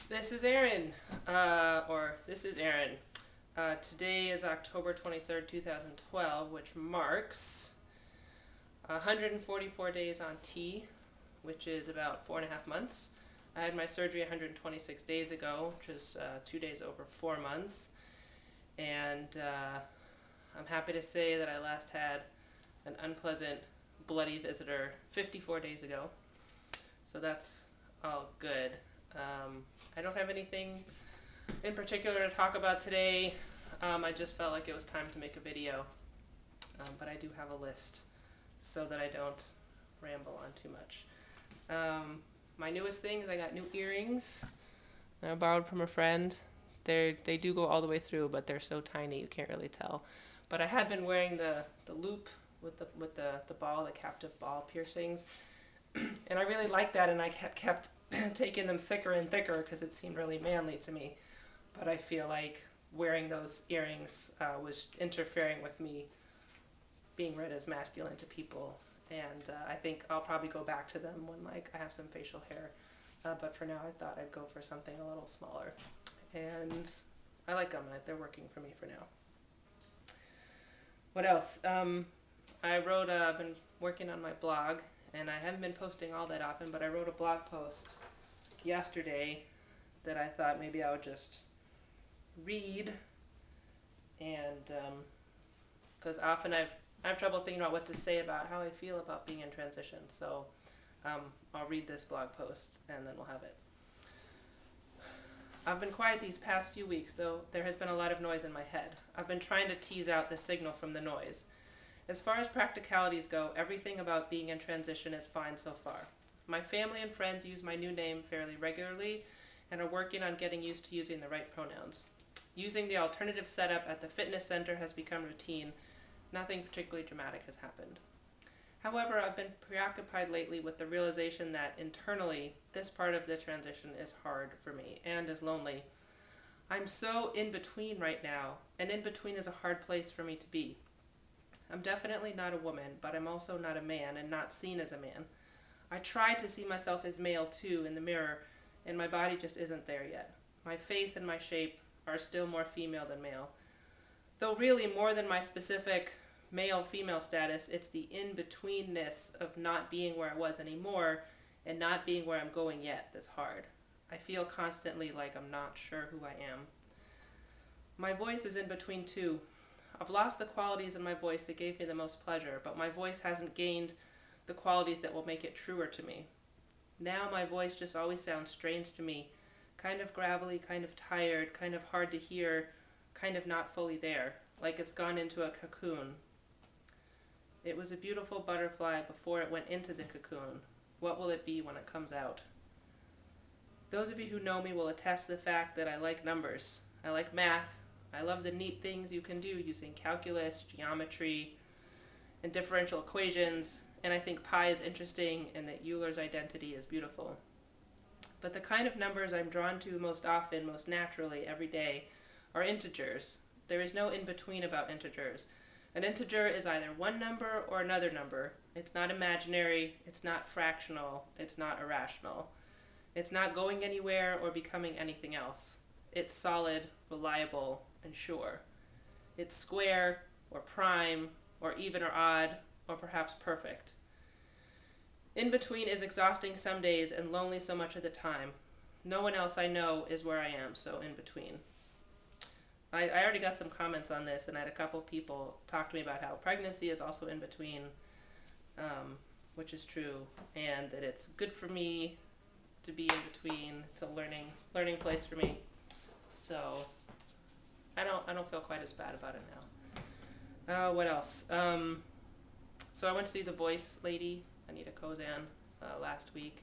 This is Aaron, this is Aaron. Today is October 23rd, 2012, which marks 144 days on T, which is about 4.5 months. I had my surgery 126 days ago, which is 2 days over 4 months. And I'm happy to say that I last had an unpleasant, bloody visitor 54 days ago. So that's all good. I don't have anything in particular to talk about today. I just felt like it was time to make a video. But I do have a list so that I don't ramble on too much. My newest thing is I got new earrings I borrowed from a friend. They do go all the way through, but they're so tiny you can't really tell. But I had been wearing the loop with the ball, the captive ball piercings. And I really liked that, and I kept taking them thicker and thicker because it seemed really manly to me. But I feel like wearing those earrings was interfering with me being read as masculine to people. And I think I'll probably go back to them when I have some facial hair. But for now, I thought I'd go for something a little smaller. And I like them. They're working for me for now. What else? I've been working on my blog, and I haven't been posting all that often, but I wrote a blog post yesterday that I thought maybe I would just read, and because often I have trouble thinking about what to say about how I feel about being in transition, so I'll read this blog post and then we'll have it. I've been quiet these past few weeks, though there has been a lot of noise in my head. I've been trying to tease out the signal from the noise. As far as practicalities go, everything about being in transition is fine so far. My family and friends use my new name fairly regularly and are working on getting used to using the right pronouns. Using the alternative setup at the fitness center has become routine. Nothing particularly dramatic has happened. However, I've been preoccupied lately with the realization that internally, this part of the transition is hard for me and is lonely. I'm so in between right now, and in between is a hard place for me to be. I'm definitely not a woman, but I'm also not a man and not seen as a man. I try to see myself as male too in the mirror, and my body just isn't there yet. My face and my shape are still more female than male. Though really more than my specific male-female status, it's the in-betweenness of not being where I was anymore and not being where I'm going yet that's hard. I feel constantly like I'm not sure who I am. My voice is in between too. I've lost the qualities in my voice that gave me the most pleasure, but my voice hasn't gained the qualities that will make it truer to me. Now my voice just always sounds strange to me, kind of gravelly, kind of tired, kind of hard to hear, kind of not fully there, like it's gone into a cocoon. It was a beautiful butterfly before it went into the cocoon. What will it be when it comes out? Those of you who know me will attest to the fact that I like numbers. I like math. I love the neat things you can do using calculus, geometry, and differential equations, and I think pi is interesting and that Euler's identity is beautiful. But the kind of numbers I'm drawn to most often, most naturally, every day, are integers. There is no in-between about integers. An integer is either one number or another number. It's not imaginary, it's not fractional, it's not irrational. It's not going anywhere or becoming anything else. It's solid, reliable, and sure. It's square, or prime, or even or odd, or perhaps perfect. In between is exhausting some days and lonely so much of the time. No one else I know is where I am, so in between. I already got some comments on this, and I had a couple of people talk to me about how pregnancy is also in between, which is true, and that it's good for me to be in between. It's a learning place for me. So I don't feel quite as bad about it now. What else? So I went to see the voice lady, Anita Kozan, last week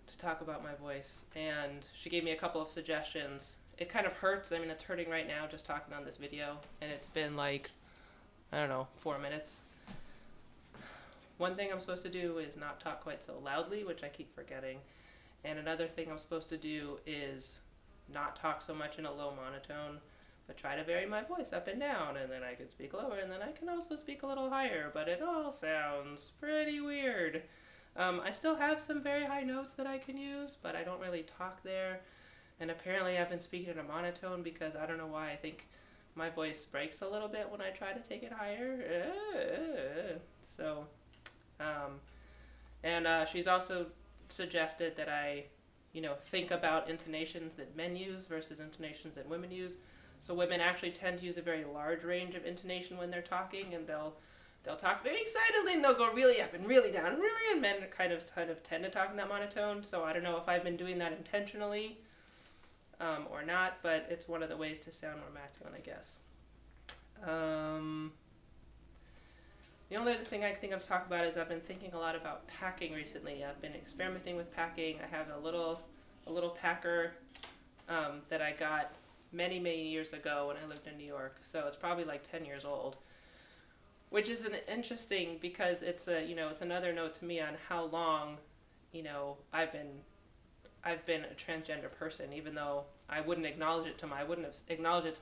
to talk about my voice, and she gave me a couple of suggestions. It kind of hurts. I mean, it's hurting right now just talking on this video, and it's been like, I don't know, 4 minutes. One thing I'm supposed to do is not talk quite so loudly, which I keep forgetting, and another thing I'm supposed to do is not talk so much in a low monotone, but try to vary my voice up and down, and then I can speak lower, and then I can also speak a little higher, but it all sounds pretty weird. I still have some very high notes that I can use, but I don't really talk there. And apparently I've been speaking in a monotone because I don't know why. I think my voice breaks a little bit when I try to take it higher. So, she's also suggested that I, think about intonations that men use versus intonations that women use. So women actually tend to use a very large range of intonation when they're talking, and they'll talk very excitedly and they'll go really up and really down and really, and men kind of tend to talk in that monotone. So I don't know if I've been doing that intentionally or not, but it's one of the ways to sound more masculine, I guess. The only other thing I think I'm talking about is I've been thinking a lot about packing recently. I've been experimenting with packing. I have a little packer that I got many years ago when I lived in New York. So it's probably like 10 years old, which is interesting because it's it's another note to me on how long I've been a transgender person, even though I wouldn't have acknowledged it to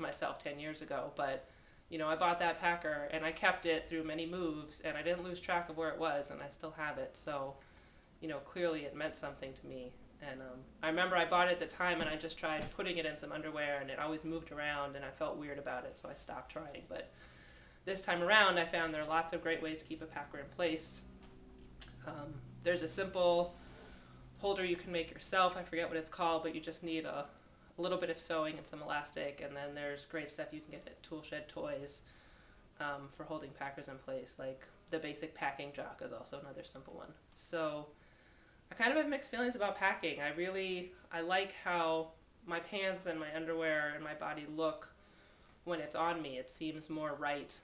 myself 10 years ago. But I bought that packer and I kept it through many moves, and I didn't lose track of where it was, and I still have it. So clearly it meant something to me. And I remember I bought it at the time and I just tried putting it in some underwear, and it always moved around and I felt weird about it, so I stopped trying. But this time around I found there are lots of great ways to keep a packer in place. There's a simple holder you can make yourself. I forget what it's called, but you just need a little bit of sewing and some elastic, and then there's great stuff you can get at Tool Shed Toys for holding packers in place. Like the basic packing jock is also another simple one. So I kind of have mixed feelings about packing. I like how my pants and my underwear and my body look when it's on me. It seems more right,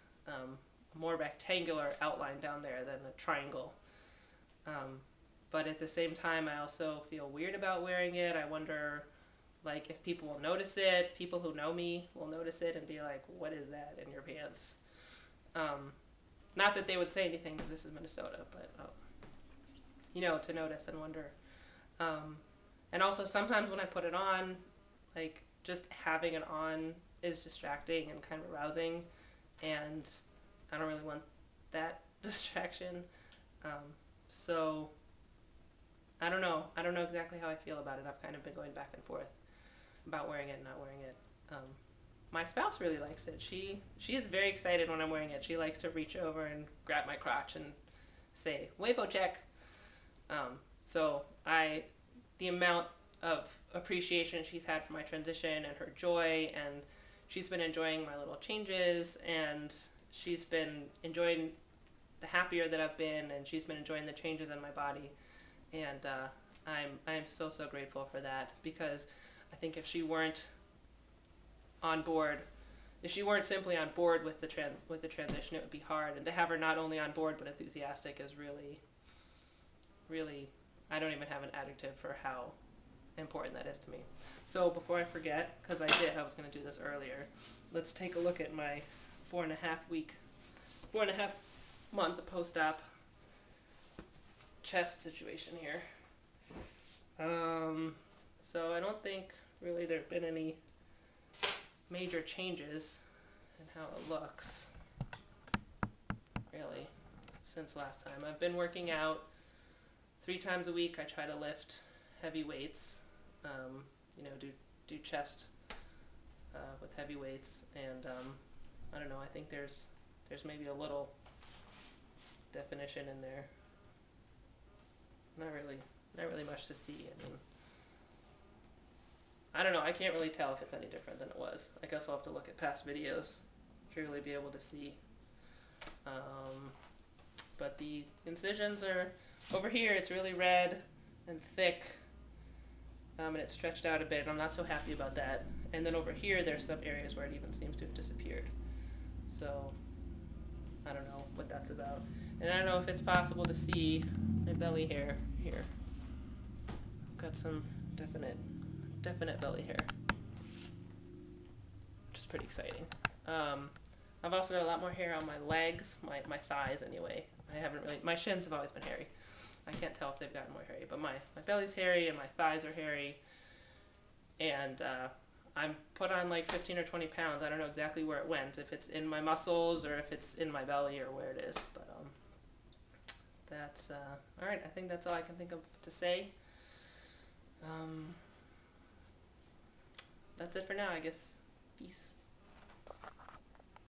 more rectangular outline down there than a triangle. But at the same time, I also feel weird about wearing it. I wonder, like, if people will notice it. People who know me will notice it and be like, what is that in your pants? Not that they would say anything because this is Minnesota, but, to notice and wonder. And also sometimes when I put it on, like, just having it on is distracting and kind of arousing, and I don't really want that distraction. So I don't know exactly how I feel about it. I've kind of been going back and forth about wearing it and not wearing it. My spouse really likes it. She is very excited when I'm wearing it. She likes to reach over and grab my crotch and say, "Huevo check." So the amount of appreciation she's had for my transition and her joy, and she's been enjoying my little changes, and she's been enjoying the happier that I've been, and she's been enjoying the changes in my body. And I'm so grateful for that, because I think if she weren't simply on board with the transition, it would be hard. And to have her not only on board but enthusiastic is really, I don't even have an adjective for how important that is to me. So before I forget, because I was going to do this earlier, let's take a look at my 4.5 month post-op chest situation here. So I don't think really there have been any major changes in how it looks, really, since last time. I've been working out 3 times a week. I try to lift heavy weights, do chest with heavy weights, and I don't know, I think there's maybe a little definition in there. Not really much to see. I mean, I don't know, I can't really tell if it's any different than it was. I guess I'll have to look at past videos to really be able to see. But the incisions are over here. It's really red and thick, and it's stretched out a bit. I'm not so happy about that. And then over here, there's some areas where it even seems to have disappeared. So I don't know what that's about. And I don't know if it's possible to see my belly hair here. I've got some definite belly hair, which is pretty exciting. I've also got a lot more hair on my legs, my thighs anyway. My shins have always been hairy. I can't tell if they've gotten more hairy, but my belly's hairy and my thighs are hairy. And I'm put on like 15 or 20 pounds. I don't know exactly where it went, if it's in my muscles or if it's in my belly or where it is. But that's, all right, I think that's all I can think of to say. that's it for now, I guess. Peace.